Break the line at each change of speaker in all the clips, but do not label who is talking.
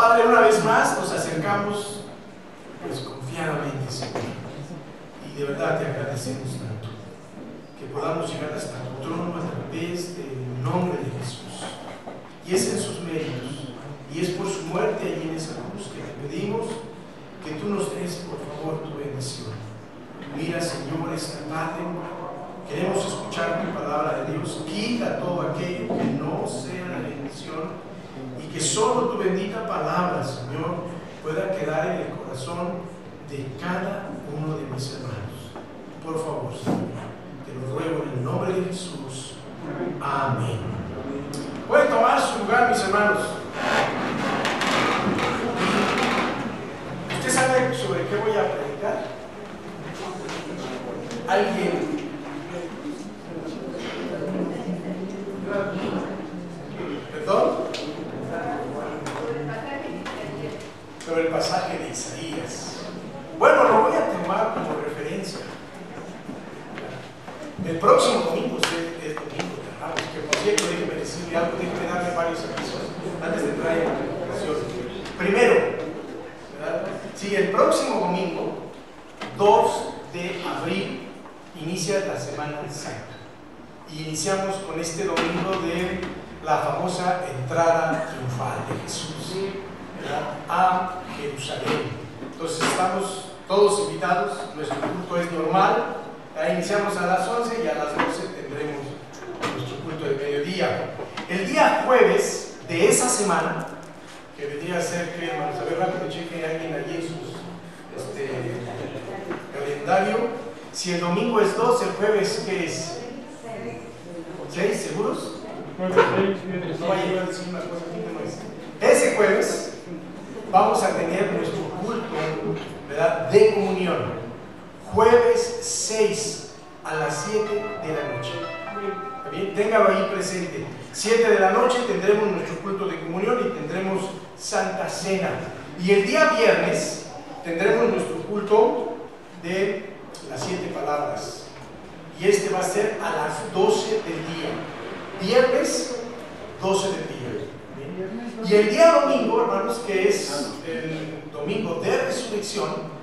Padre, una vez más nos acercamos pues confiadamente, Señor, y de verdad te agradecemos tanto que podamos llegar hasta tu trono a través del nombre de Jesús, y es en sus méritos y es por su muerte allí en esa cruz que te pedimos que tú nos des por favor tu bendición. Mira, Señor, esta tarde queremos escuchar tu palabra de Dios. Quita todo aquello que no sea la bendición y que solo tu bendita palabra, Señor, pueda quedar en el corazón de cada uno de mis hermanos. Por favor, Señor, te lo ruego en el nombre de Jesús. Amén. Pueden tomar su lugar, mis hermanos. ¿Usted sabe sobre qué voy a predicar? ¿Alguien? ¿Perdón? Sobre el pasaje de Isaías. Bueno, lo voy a tomar como referencia. El próximo domingo, es domingo, que por cierto, déjeme decirle algo, déjeme darle varios avisos antes de entrar en la presentación. Primero, ¿verdad? Sí, el próximo domingo, 2 de abril, inicia la Semana Santa. Y iniciamos con este domingo de la famosa entrada triunfal de Jesús, ¿verdad?, a Jerusalén. Entonces estamos todos invitados, nuestro culto es normal, iniciamos a las 11 y a las 12 tendremos nuestro culto de mediodía. El día jueves de esa semana, que vendría a ser, que hermanos, a ver rápido, cheque alguien allí en su calendario. Si el domingo es 2, el jueves, ¿qué es? 6, ¿seguros? No vaya a decir una cosa que no es. Ese jueves vamos a tener nuestro culto, ¿verdad?, de comunión. Jueves 6 a las 7 de la noche. ¿Está bien? Téngalo ahí presente. 7 de la noche tendremos nuestro culto de comunión y tendremos Santa Cena. Y el día viernes tendremos nuestro culto de las 7 palabras. Y este va a ser a las 12 del día. Viernes, 12 del día. ¿Bien? Y el día domingo, hermanos, que es el domingo de resurrección,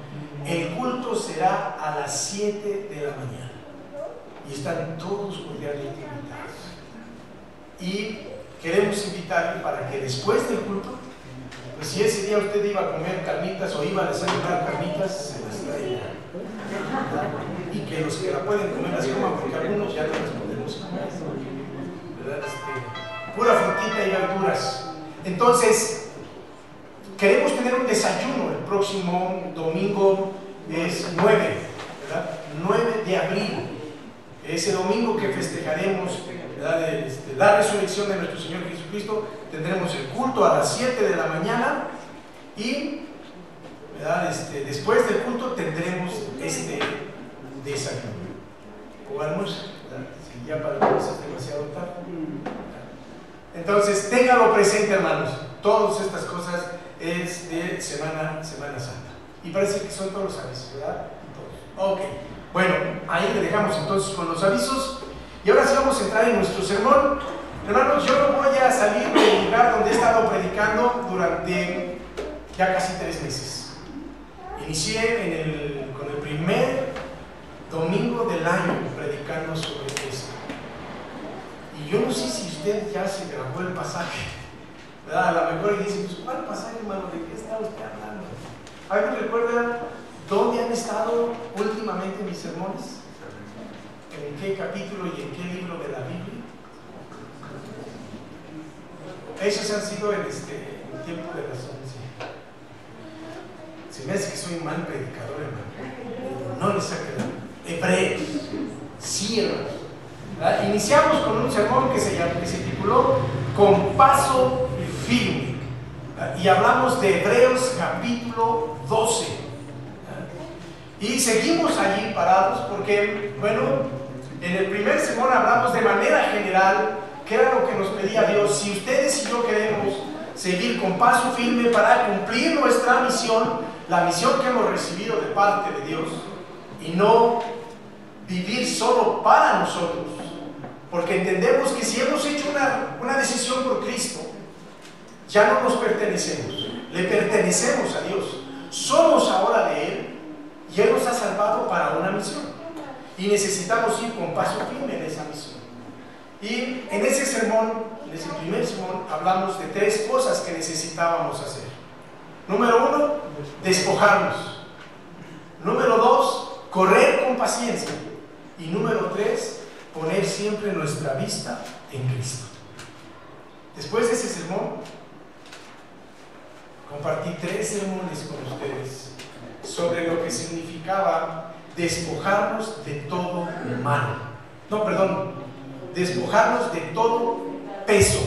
el culto será a las 7 de la mañana. Y están todos cordialmente invitados. Y queremos invitarle para que después del culto, pues si ese día usted iba a comer carnitas o iba a desayunar carnitas, se las traiga. Y que los que la pueden comer las coman, porque algunos ya no las podemos comer, ¿verdad? Pura frutita y verduras. Entonces, queremos tener un desayuno el próximo domingo, es 9, ¿verdad? 9 de abril. Ese domingo que festejaremos, ¿verdad?, la resurrección de nuestro Señor Jesucristo, tendremos el culto a las 7 de la mañana y, ¿verdad?, después del culto tendremos este desayuno o almuerzo, ¿verdad?, si ya para algunos es demasiado tarde. Entonces, téngalo presente, hermanos. Todas estas cosas es de Semana Santa. Y parece que son todos los avisos, ¿verdad? Todos. Ok. Bueno, ahí le dejamos entonces con los avisos. Y ahora sí vamos a entrar en nuestro sermón. Hermanos, yo no voy a salir del lugar donde he estado predicando durante ya casi 3 meses. Inicié con el primer domingo del año predicando sobre esto. Y yo no sé si usted ya se grabó el pasaje, ¿verdad? A lo mejor dice, pues, ¿cuál pasaje, hermano? ¿De qué está usted hablando? ¿Alguien recuerda dónde han estado últimamente mis sermones? ¿En qué capítulo y en qué libro de la Biblia? Esos han sido en el tiempo de las 11. Se me hace que soy un mal predicador, hermano. No les ha quedado. Hebreos. Sí, hermanos. ¿Verdad? Iniciamos con un sermón que se tituló Con paso firme. ¿Verdad? Y hablamos de Hebreos capítulo 12. ¿Verdad? Y seguimos allí parados porque, bueno, en el primer sermón hablamos de manera general qué era lo que nos pedía Dios. Si ustedes y yo queremos seguir con paso firme para cumplir nuestra misión, la misión que hemos recibido de parte de Dios, y no vivir solo para nosotros, porque entendemos que si hemos hecho una decisión por Cristo, ya no nos pertenecemos. le pertenecemos a Dios, somos ahora de Él y Él nos ha salvado para una misión y necesitamos ir con paso firme en esa misión. Y en ese sermón, en ese primer sermón, hablamos de 3 cosas que necesitábamos hacer. Número 1, despojarnos. Número 2, correr con paciencia. Y número 3, poner siempre nuestra vista en Cristo. Después de ese sermón, compartí 3 sermones con ustedes sobre lo que significaba despojarnos de todo mal. No, perdón, despojarnos de todo peso.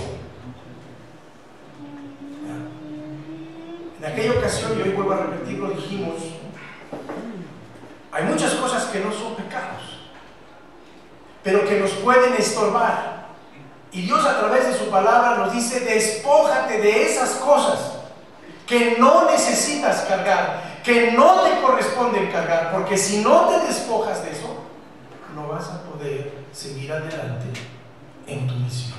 En aquella ocasión, y hoy vuelvo a repetirlo, dijimos, hay muchas cosas que no son pecados, pero que nos pueden estorbar. Y Dios a través de su palabra nos dice, despójate de esas cosas que no necesitas cargar, que no te corresponden cargar, porque si no te despojas de eso, no vas a poder seguir adelante en tu misión.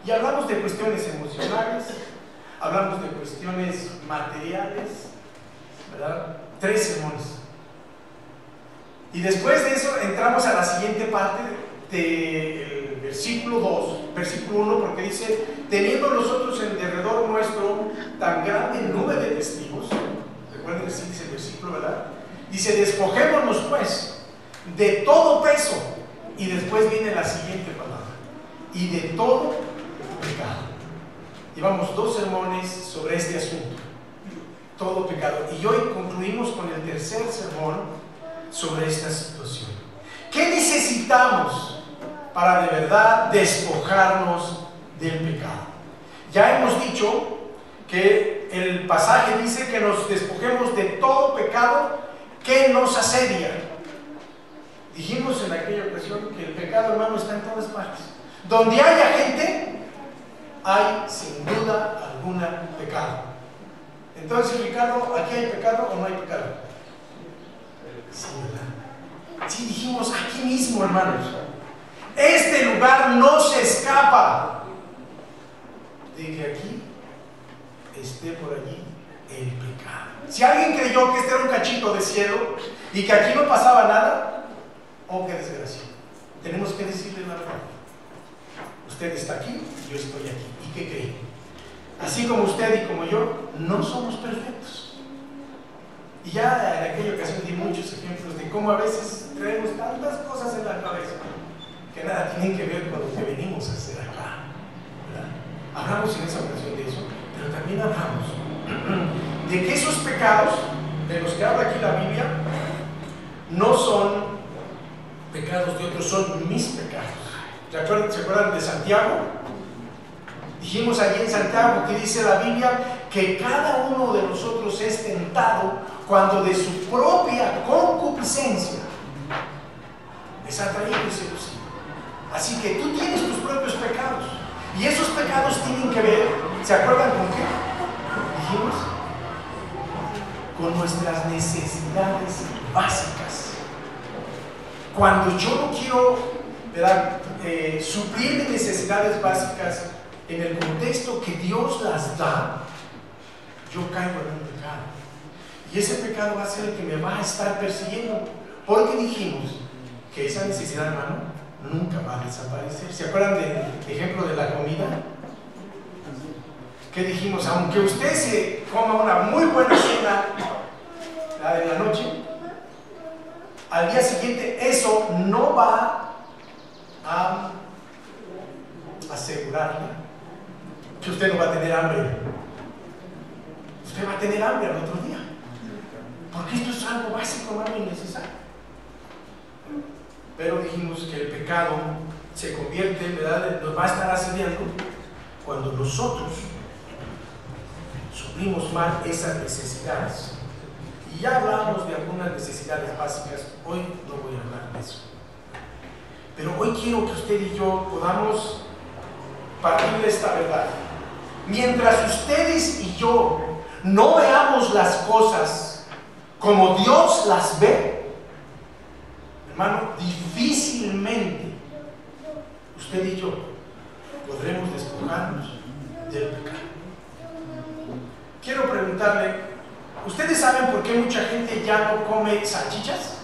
Y hablamos de cuestiones emocionales, hablamos de cuestiones materiales, ¿verdad? 3 sermones. Y después de eso entramos a la siguiente parte del versículo 2, versículo 1, porque dice, teniendo nosotros en derredor nuestro tan grande número de testigos, recuerden que sí dice el versículo, ¿verdad? Dice, despojémonos pues de todo peso, y después viene la siguiente palabra, y de todo pecado. Llevamos 2 sermones sobre este asunto, todo pecado, y hoy concluimos con el tercer sermón sobre esta situación. ¿Qué necesitamos para de verdad despojarnos del pecado? Ya hemos dicho que el pasaje dice que nos despojemos de todo pecado que nos asedia. Dijimos en aquella ocasión que el pecado, hermano, está en todas partes. Donde haya gente, hay sin duda alguna pecado. Entonces, Ricardo, ¿aquí hay pecado o no hay pecado? Sí, ¿verdad? Sí, dijimos aquí mismo, hermanos. Este lugar no se escapa de que aquí esté por allí el pecado. Si alguien creyó que este era un cachito de cielo y que aquí no pasaba nada, oh, qué desgracia. Tenemos que decirle la verdad. Usted está aquí, yo estoy aquí. ¿Y qué cree? Así como usted y como yo, no somos perfectos. Y ya en aquella ocasión di muchos ejemplos de cómo a veces traemos tantas cosas en la cabeza que nada tienen que ver con lo que venimos a hacer acá, ¿verdad? Hablamos en esa ocasión de eso, pero también hablamos de que esos pecados de los que habla aquí la Biblia no son pecados de otros, son mis pecados. ¿Se acuerdan de Santiago? Dijimos allí en Santiago que dice la Biblia que cada uno de nosotros es tentado cuando de su propia concupiscencia es atraído y seducido. Así que tú tienes tus propios pecados y esos pecados tienen que ver, ¿se acuerdan con qué? Dijimos, con nuestras necesidades básicas. Cuando yo no quiero, ¿verdad?, suplir mis necesidades básicas en el contexto que Dios las da, yo caigo en un pecado. Y ese pecado va a ser el que me va a estar persiguiendo. Porque dijimos que esa necesidad, hermano, nunca va a desaparecer. ¿Se acuerdan del ejemplo de la comida? Que dijimos, aunque usted se coma una muy buena cena, la de la noche, al día siguiente eso no va a asegurarle que usted no va a tener hambre. Usted va a tener hambre al otro día, porque esto es algo básico, hermano, y necesario. Pero dijimos que el pecado se convierte, ¿verdad?, nos va a estar asediando cuando nosotros suplimos mal esas necesidades. Y ya hablamos de algunas necesidades básicas, hoy no voy a hablar de eso. Pero hoy quiero que usted y yo podamos partir de esta verdad. Mientras ustedes y yo no veamos las cosas como Dios las ve, hermano, difícilmente usted y yo podremos despojarnos del pecado. quiero preguntarle, ¿ustedes saben por qué mucha gente ya no come salchichas?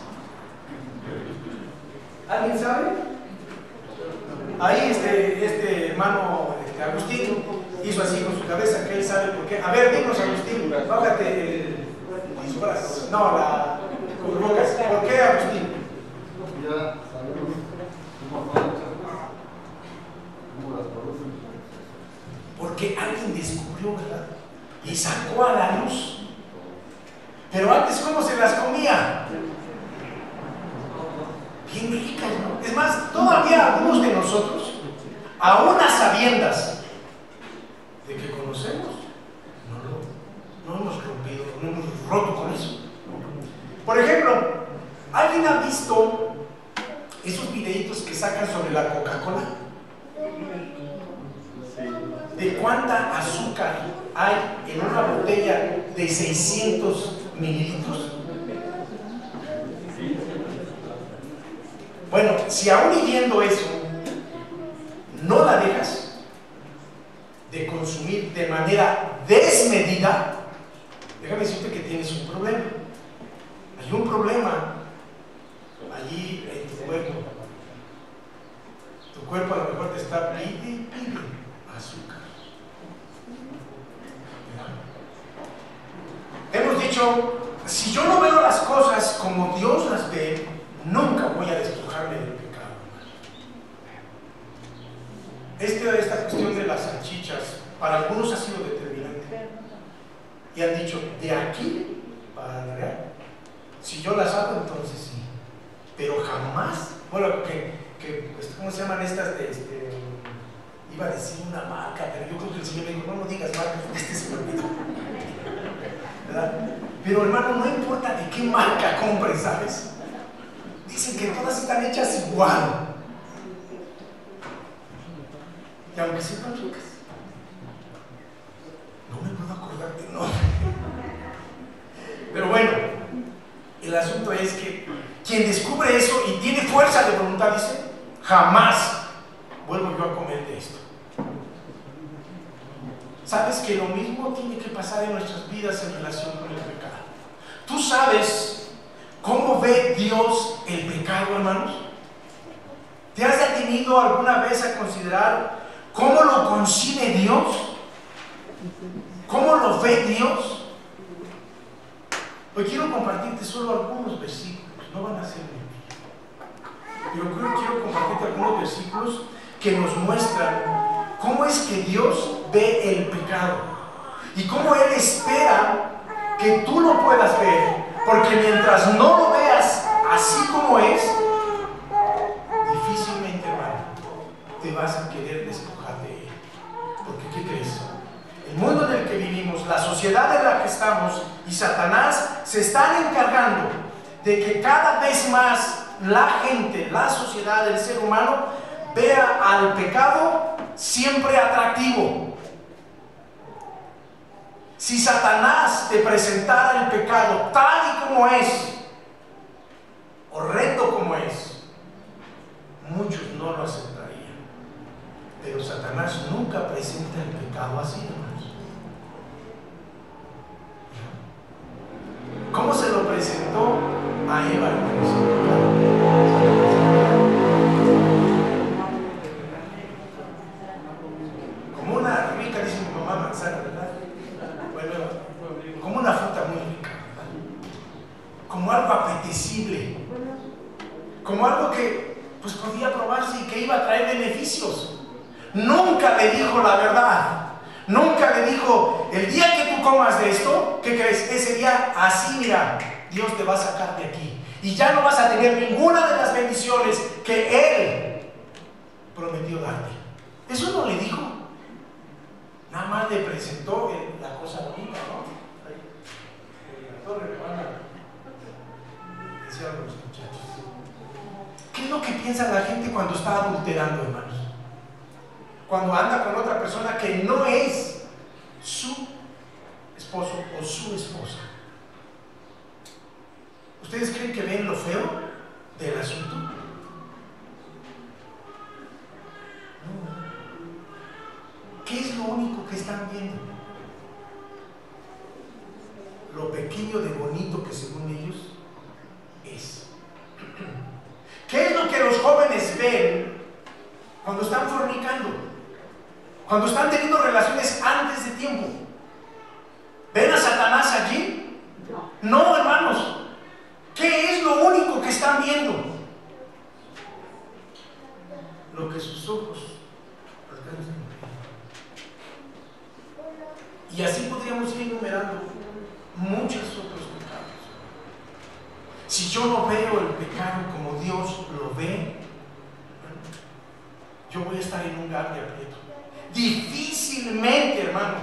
¿Alguien sabe? Ahí este hermano Agustín hizo así con su cabeza, que él sabe por qué. A ver, dinos, Agustín, bájate el brazo. No, la cubrebocas. ¿Por qué, Agustín?
Ya sabemos cómo las producen.
Porque alguien descubrió, ¿verdad? Y sacó a la luz. Pero antes, ¿cómo se las comía? Bien ricas, ¿no? Es más, todavía algunos de nosotros, aún a sabiendas de que conocemos, no hemos rompido, no hemos roto con eso. Por ejemplo, ¿alguien ha visto esos videitos que sacan sobre la Coca-Cola? ¿De cuánta azúcar hay en una botella de 600 mililitros? Bueno, si aún y viendo eso, no la dejas de consumir de manera desmedida, déjame decirte que tienes un problema. Hay un problema allí en tu cuerpo. Tu cuerpo a lo mejor te está pide azúcar. Hemos dicho, si yo no veo las cosas como Dios las ve, nunca voy a despojarme del pecado. Esta cuestión de las salchichas para algunos ha sido determinante y han dicho, de aquí para allá, si yo las hago entonces sí, pero jamás, bueno, ¿cómo se llaman estas iba a decir una marca, pero yo creo que el Señor me dijo, no digas marca, se me olvidó, ¿verdad? Pero hermano, no importa de qué marca compres, ¿sabes? Dicen que todas están hechas igual. Y aunque sean ricas, no me puedo acordar de nombre. Pero bueno, el asunto es que quien descubre eso y tiene fuerza de voluntad dice, jamás vuelvo yo a comer de esto. ¿Sabes que lo mismo tiene que pasar en nuestras vidas en relación con el pecado? ¿Tú sabes cómo ve Dios el pecado, hermanos? ¿Te has detenido alguna vez a considerar cómo lo concibe Dios? ¿Cómo lo ve Dios? Hoy quiero compartirte solo algunos versículos, no van a ser muchos, pero quiero compartirte algunos versículos que nos muestran cómo es que Dios ve el pecado y cómo Él espera que tú lo puedas ver, porque mientras no lo veas así como es, difícilmente, hermano, te vas a querer despojar de Él. Porque ¿qué crees? El mundo en el que vivimos, la sociedad en la que estamos y Satanás se están encargando de que cada vez más la gente, la sociedad, el ser humano vea al pecado siempre atractivo. Si Satanás te presentara el pecado tal y como es, horrendo como es, muchos no lo aceptarían. Pero Satanás nunca presenta el pecado así, hermanos. ¿Cómo se lo presentó a Eva, como una rica, dice mi mamá, manzana, ¿verdad? Bueno, como una fruta muy rica, ¿verdad? Como algo apetecible, como algo que pues podía probarse y que iba a traer beneficios. Nunca le dijo la verdad. Nunca le dijo, el día que tú comas de esto, ¿qué crees? Ese día, así mira, Dios te va a sacar de aquí y ya no vas a tener ninguna de las bendiciones que Él prometió darte. Eso no le dijo. Nada más le presentó la cosa bonita, ¿no? La torre le van a decir a los muchachos. ¿Qué es lo que piensa la gente cuando está adulterando, hermanos? Cuando anda con otra persona que no es su esposo o su esposa. ¿Ustedes creen que ven lo feo del asunto? No. ¿Qué es lo único que están viendo? lo pequeño de bonito que según ellos es. ¿Qué es lo que los jóvenes ven cuando están fornicando? Cuando están teniendo relaciones antes de tiempo. ¿Ven a Satanás allí? No, hermanos. ¿Qué es lo único que están viendo? Lo que sus ojos alcanzan. Y así podríamos ir enumerando muchos otros pecados. Si yo no veo el pecado como Dios lo ve, yo voy a estar en un lugar de aprieto. Difícilmente, hermano,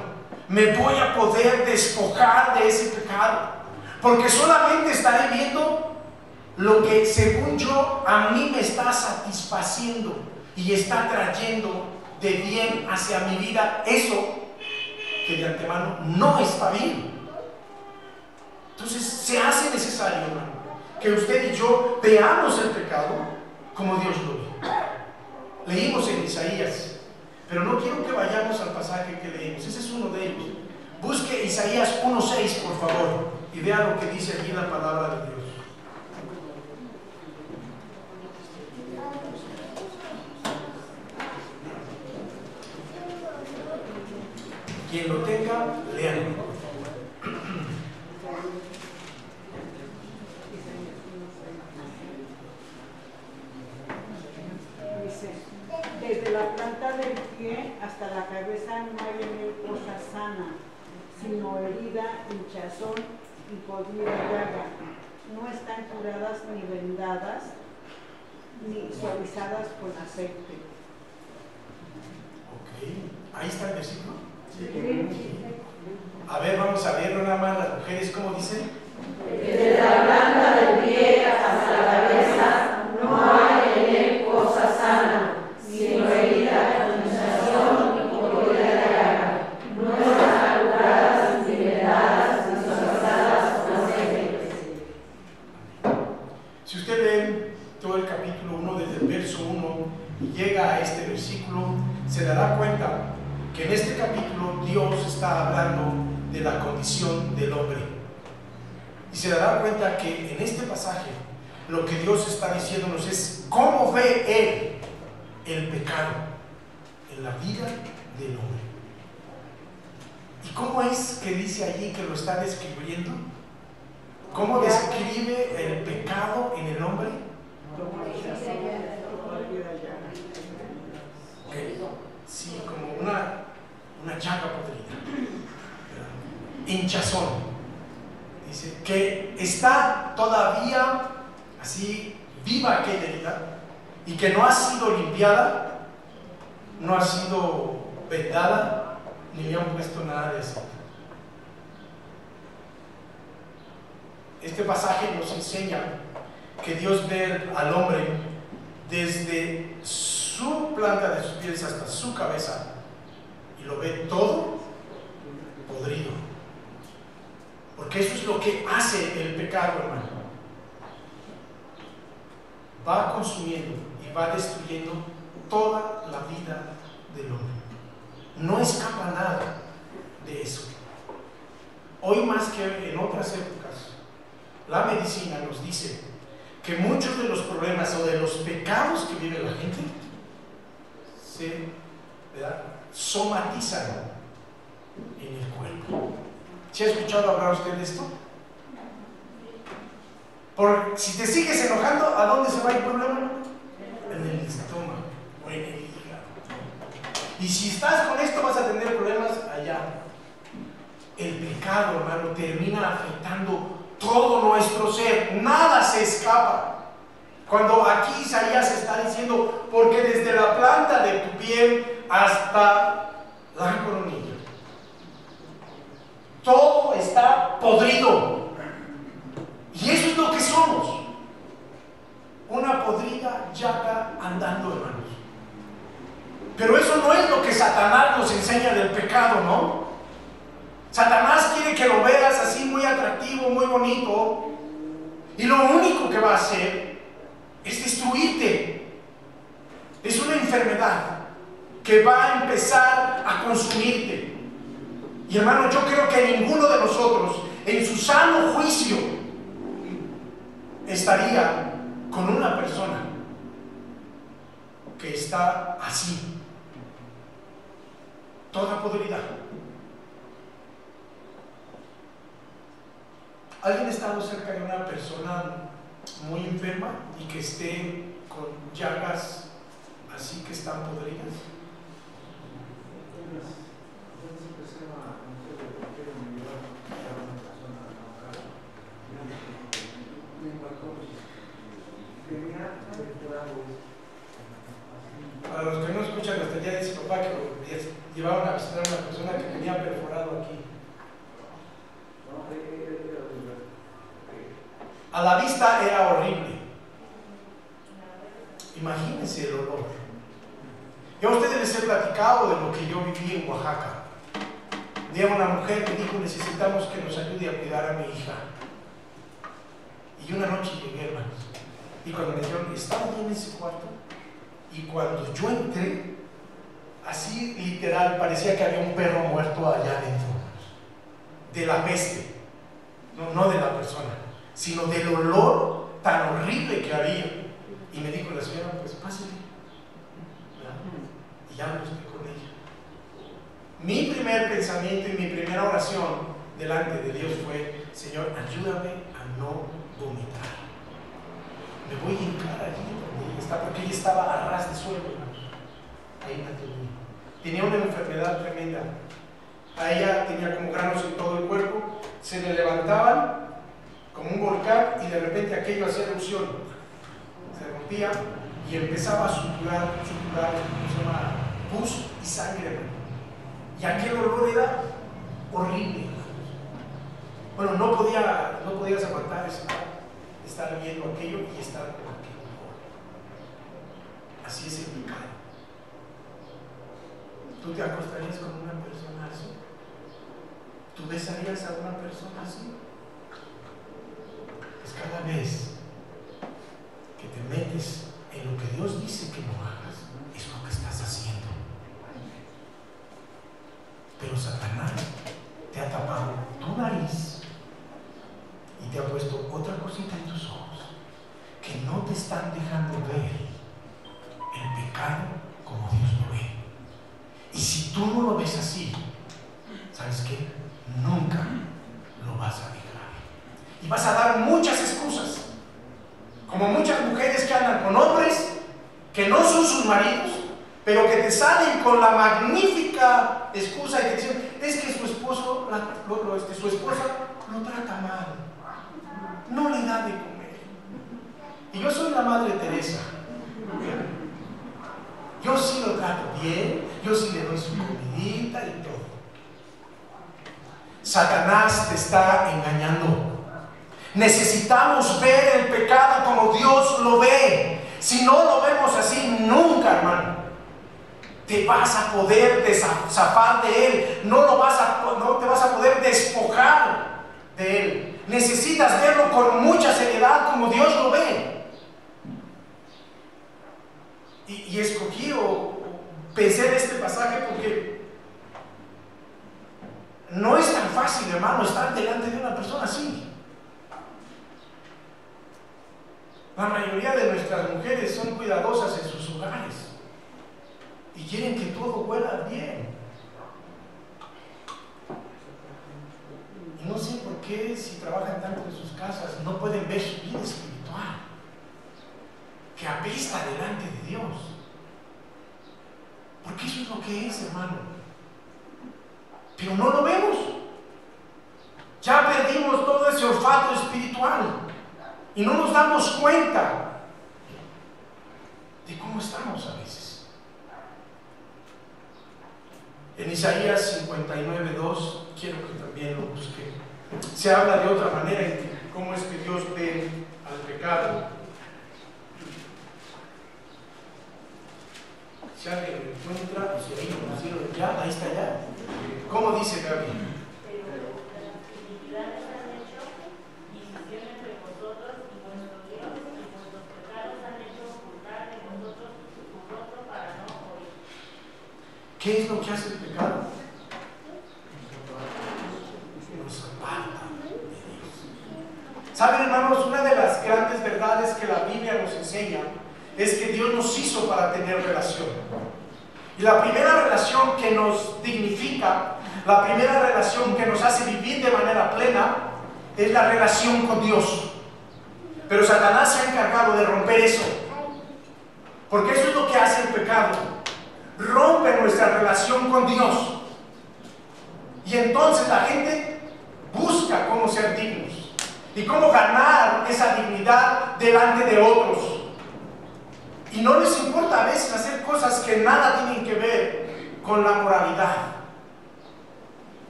me voy a poder despojar de ese pecado, porque solamente estaré viendo lo que según yo a mí me está satisfaciendo y está trayendo de bien hacia mi vida eso que de antemano no está bien. Entonces se hace necesario, hermano, que usted y yo veamos el pecado como Dios lo ve. Leímos en Isaías, pero no quiero que vayamos al pasaje que leímos. Ese es uno de ellos. Busque Isaías 1:6, por favor, y vea lo que dice aquí la palabra de Dios. Quien lo tenga, léanlo.
Desde la planta del pie hasta la cabeza no hay en él cosa sana, sino herida, hinchazón y podrida llaga. No están curadas ni vendadas, ni suavizadas con aceite.
Ok, ahí está el versículo. A ver, vamos a verlo nada más las mujeres, ¿cómo dicen?
Desde la planta del pie hasta la cabeza no hay en él cosa sana, sino herida, hinchazón y podrida llaga. No están curadas ni vendadas ni suavizadas con aceite.
Si usted lee todo el capítulo 1 desde el verso 1 y llega a este versículo, se dará cuenta que en este capítulo Dios está hablando de la condición del hombre. Y se dará cuenta que en este pasaje lo que Dios está diciéndonos es cómo ve Él el pecado en la vida del hombre. ¿Y cómo es que dice allí que lo está describiendo? ¿Cómo describe el pecado en el hombre? Sí, como una llaga podrida. Hinchazón. Dice que está todavía así viva aquella herida y que no ha sido limpiada, no ha sido vendada, ni le han puesto nada de aceite. Este pasaje nos enseña que Dios ve al hombre desde su planta de sus pies hasta su cabeza y lo ve todo podrido, porque eso es lo que hace el pecado, hermano. Va consumiendo y va destruyendo toda la vida del hombre. No escapa nada de eso. Hoy más que en otras épocas, la medicina nos dice que muchos de los problemas o de los pecados que vive la gente se somatizan en el cuerpo. ¿Se ha escuchado hablar usted de esto? Si te sigues enojando, ¿a dónde se va el problema? En el estómago o en el hígado. Y si estás con esto, vas a tener problemas allá. El pecado, hermano, termina afectando todo nuestro ser. Nada se escapa. Cuando aquí Isaías está diciendo, porque desde la planta de tu pie hasta la coronilla, todo está podrido. Y eso es lo que somos. Una podrida llaga andando, hermanos. Pero eso no es lo que Satanás nos enseña del pecado, ¿no? Satanás quiere que lo veas así muy atractivo, muy bonito, y lo único que va a hacer es destruirte. Es una enfermedad que va a empezar a consumirte. Y hermano, yo creo que ninguno de nosotros en su sano juicio estaría con una persona que está así, toda podrida. ¿Alguien ha estado cerca de una persona muy enferma y que esté con llagas así que están podridas? Para los que no escuchan, hasta ya dice papá que llevaban a visitar a una persona que tenía perforado aquí. A la vista era horrible. Imagínense el olor. Yo a ustedes les he platicado de lo que yo viví en Oaxaca. Un día una mujer me dijo: necesitamos que nos ayude a cuidar a mi hija. Y una noche llegué, hermanos, y cuando me dijeron: estaba yo en ese cuarto, y cuando yo entré, así literal, parecía que había un perro muerto allá adentro, de la peste, no de la persona, sino del olor tan horrible que había. Y me dijo la señora: pues pásale. Y ya me busqué con ella. Mi primer pensamiento y mi primera oración delante de Dios fue: Señor, ayúdame a no vomitar. Me voy a hincar allí donde ella está, porque ella estaba a ras de suelo, hermanos. Ahí la tenía. Tenía una enfermedad tremenda. A ella tenía como granos en todo el cuerpo, se le levantaban como un volcán y de repente aquello hacía erupción, se rompía y empezaba a suturar, se llama pus y sangre, y aquel olor era horrible. Bueno, no podías aguantar estar viendo aquello y estar con aquel olor. Así es el pecado. ¿Tú te acostarías con una persona así? ¿Tú besarías a una persona así? Pues cada vez que te metes en lo que Dios dice que no hagas, es lo que estás haciendo. Pero Satanás te ha tapado tu nariz y te ha puesto otra cosita en tus ojos que no te están dejando ver el pecado como Dios lo ve. Y si tú no lo ves así, ¿sabes qué? Nunca lo vas a dejar. Y vas a dar muchas excusas, como muchas mujeres que andan con hombres que no son sus maridos, pero que te salen con la magnífica excusa y te dicen: es que su esposo, su esposa lo trata mal, no le da de comer. Y yo soy la Madre Teresa. Yo sí lo trato bien, yo sí le doy su comidita y todo. Satanás te está engañando. Necesitamos ver el pecado como Dios lo ve. Si no lo vemos así, nunca, hermano, te vas a poder zafar de él. No te vas a poder despojar de él. Necesitas verlo con mucha seriedad como Dios lo ve. Y escogí o pensé en este pasaje porque no es tan fácil, hermano, estar delante de una persona así. La mayoría de nuestras mujeres son cuidadosas en sus hogares y quieren que todo huela bien. Y no sé por qué, si trabajan tanto en sus casas, no pueden ver su vida espiritual, que apesta delante de Dios. Porque eso es lo que es, hermano. Pero no lo vemos. Ya perdimos todo ese olfato espiritual y no nos damos cuenta de cómo estamos a veces. En Isaías 59:2, quiero que también lo busque, se habla de otra manera de cómo es que Dios ve al pecado. Si alguien lo encuentra, si ahí lo pusieron ya, ahí está ya. ¿Cómo dice Gaby?
Pero las iniquidades han hecho división entre vosotros y vuestro Dios, y vuestros pecados han hecho ocultar de vosotros su rostro para no oír.
¿Qué es lo que hace el pecado? Nos aparta de Dios. Saben, hermanos, una de las grandes verdades que la Biblia nos enseña es que Dios nos hizo para tener relación. Y la primera relación que nos dignifica, la primera relación que nos hace vivir de manera plena, es la relación con Dios. Pero Satanás se ha encargado de romper eso, porque eso es lo que hace el pecado. Rompe nuestra relación con Dios. Y entonces la gente busca cómo ser dignos y cómo ganar esa dignidad delante de otros. Y no les importa a veces hacer cosas que nada tienen que ver con la moralidad,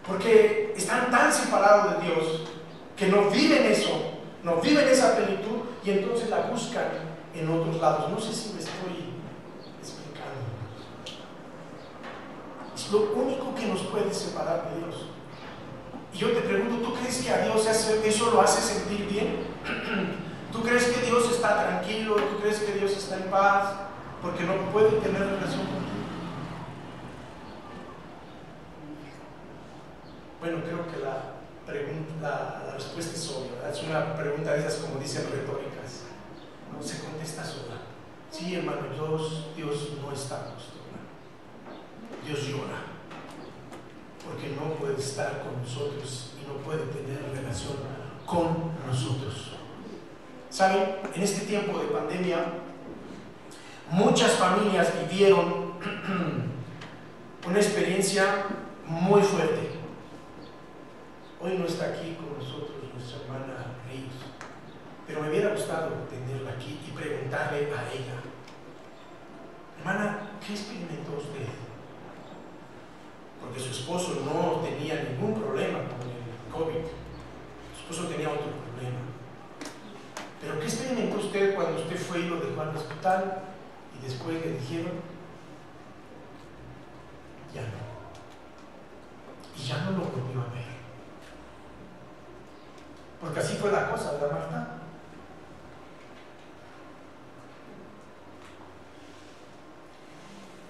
porque están tan separados de Dios que no viven eso, no viven esa plenitud, y entonces la buscan en otros lados. No sé si me estoy explicando. Es lo único que nos puede separar de Dios. Y yo te pregunto, ¿tú crees que a Dios eso lo hace sentir bien? ¿Tú crees que Dios está tranquilo? ¿Tú crees que Dios está en paz? Porque no puede tener relación contigo. Bueno, creo que la respuesta es obvia, ¿verdad? Es una pregunta de esas, como dicen, retóricas. No se contesta sola. Sí, hermano, Dios no está justo, hermano. Dios llora porque no puede estar con nosotros y no puede tener relación con nosotros. ¿Saben? En este tiempo de pandemia, muchas familias vivieron una experiencia muy fuerte. Hoy no está aquí con nosotros nuestra hermana Ríos, pero me hubiera gustado tenerla aquí y preguntarle a ella: hermana, ¿qué experimentó usted? Porque su esposo no tenía ningún problema con el COVID, su esposo tenía otro problema. Pero ¿qué experimentó usted cuando usted fue y lo dejó al hospital y después le dijeron ya no? Y ya no lo volvió a ver. Porque así fue la cosa, ¿verdad, Marta?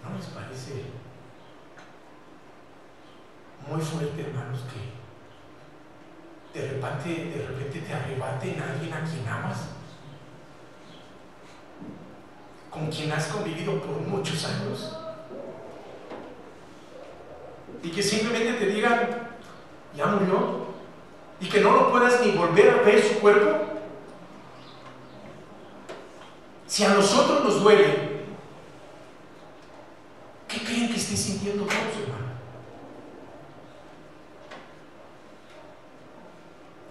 ¿No les parece muy fuerte, hermanos, que de repente te arrebaten a alguien a quien amas, con quien has convivido por muchos años, y que simplemente te digan ya murió, y que no lo puedas ni volver a ver su cuerpo? Si a nosotros nos duele, ¿qué creen que esté sintiendo Dios, hermano?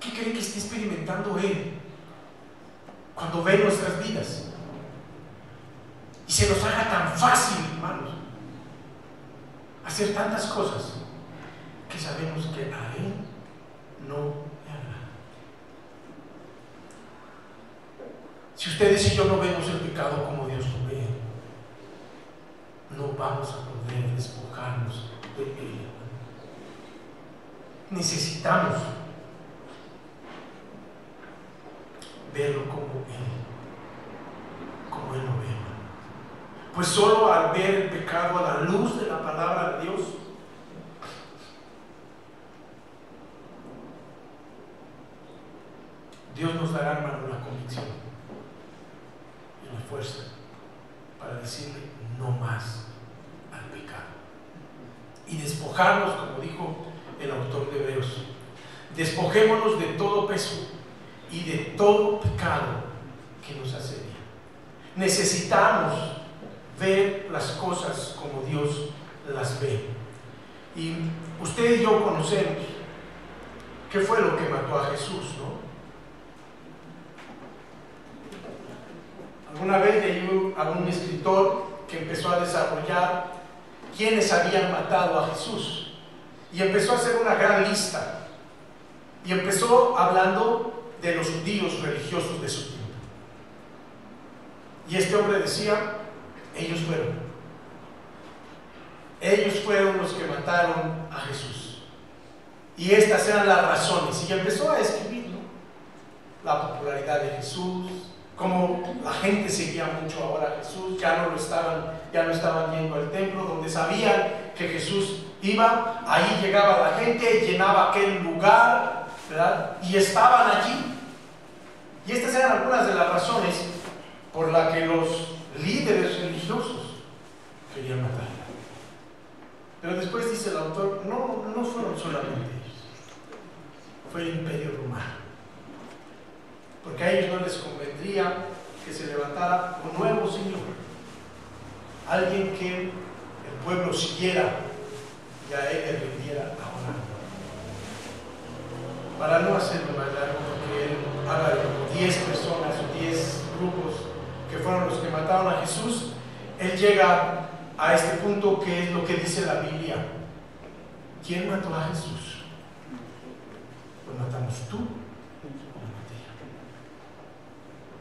¿Qué creen que esté experimentando Él cuando ve nuestras vidas? Y se nos haga tan fácil, hermanos, hacer tantas cosas que sabemos que a Él no le agrada. Si ustedes y yo no vemos el pecado como Dios lo ve, no vamos a poder despojarnos de Él. Necesitamos verlo como Él lo ve. Pues solo al ver el pecado a la luz de la palabra de Dios, Dios nos dará, hermano, la convicción y la fuerza para decirle no más al pecado y despojarnos, como dijo el autor de Hebreos. Despojémonos de todo peso y de todo pecado que nos asedia. Necesitamos ver las cosas como Dios las ve. Y usted y yo conocemos qué fue lo que mató a Jesús, ¿no? Alguna vez leí a un escritor que empezó a desarrollar quiénes habían matado a Jesús, y empezó a hacer una gran lista, y empezó hablando de los judíos religiosos de su tiempo. Y este hombre decía: ellos fueron los que mataron a Jesús, y estas eran las razones. Y empezó a escribir, ¿no?, la popularidad de Jesús, como la gente seguía mucho ahora a Jesús, ya no estaban yendo al templo donde sabían que Jesús iba, ahí llegaba la gente, llenaba aquel lugar, ¿verdad? Y estaban allí Y estas eran algunas de las razones por las que los líderes religiosos querían matarla. Pero después dice el autor, no fueron solamente ellos, fue el Imperio Romano. Porque a ellos no les convendría que se levantara un nuevo señor, alguien que el pueblo siguiera y a él le rindiera ahora. Para no hacerlo más largo, porque él habla de 10 personas o 10 grupos que fueron los que mataron a Jesús, él llega a este punto que es lo que dice la Biblia. ¿Quién mató a Jesús? ¿Lo matamos tú o lo maté yo?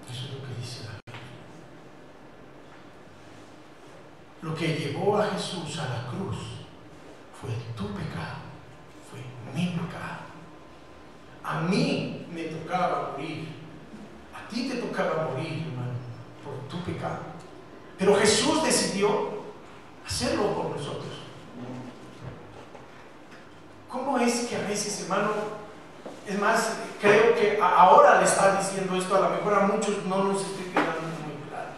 Eso es lo que dice la Biblia. Lo que llevó a Jesús a la cruz fue tu pecado, fue mi pecado. A mí me tocaba morir, a ti te tocaba morir, hermano, por tu pecado. Pero Jesús decidió hacerlo por nosotros. ¿Cómo es que a veces, hermano, es más, creo que ahora le está diciendo esto, a lo mejor a muchos no nos estoy quedando muy claro,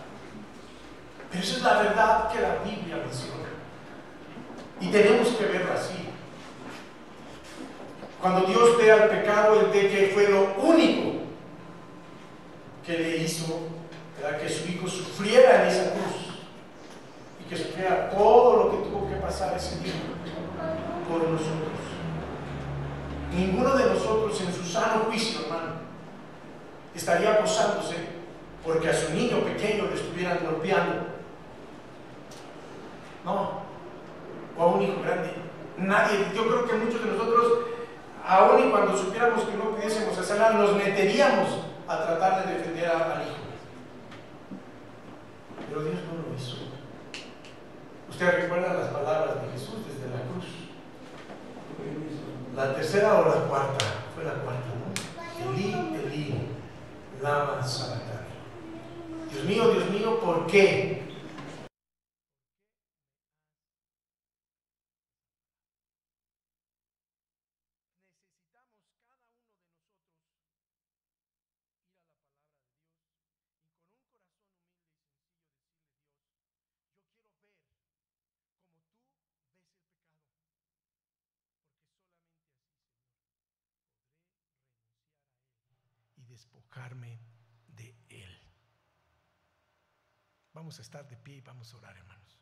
pero esa es la verdad que la Biblia menciona y tenemos que verlo así. Cuando Dios ve al pecado, Él ve que fue lo único que le hizo, ¿verdad?, que su Hijo sufriera en esa cruz y que sufriera todo lo que tuvo que pasar ese día por nosotros. Ninguno de nosotros en su sano juicio, hermano, estaría gozándose porque a su niño pequeño le estuvieran golpeando. No, o a un hijo grande. Nadie, yo creo que muchos de nosotros, aún y cuando supiéramos que no pudiésemos hacerla, nos meteríamos a tratar de defender al hijo. Pero Dios no lo hizo. Usted recuerda las palabras de Jesús desde la cruz. La tercera o la cuarta, fue la cuarta, ¿no? Elí, Elí, lama sabactani. Dios mío, ¿por qué? Despojarme de él. Vamos a estar de pie y vamos a orar, hermanos.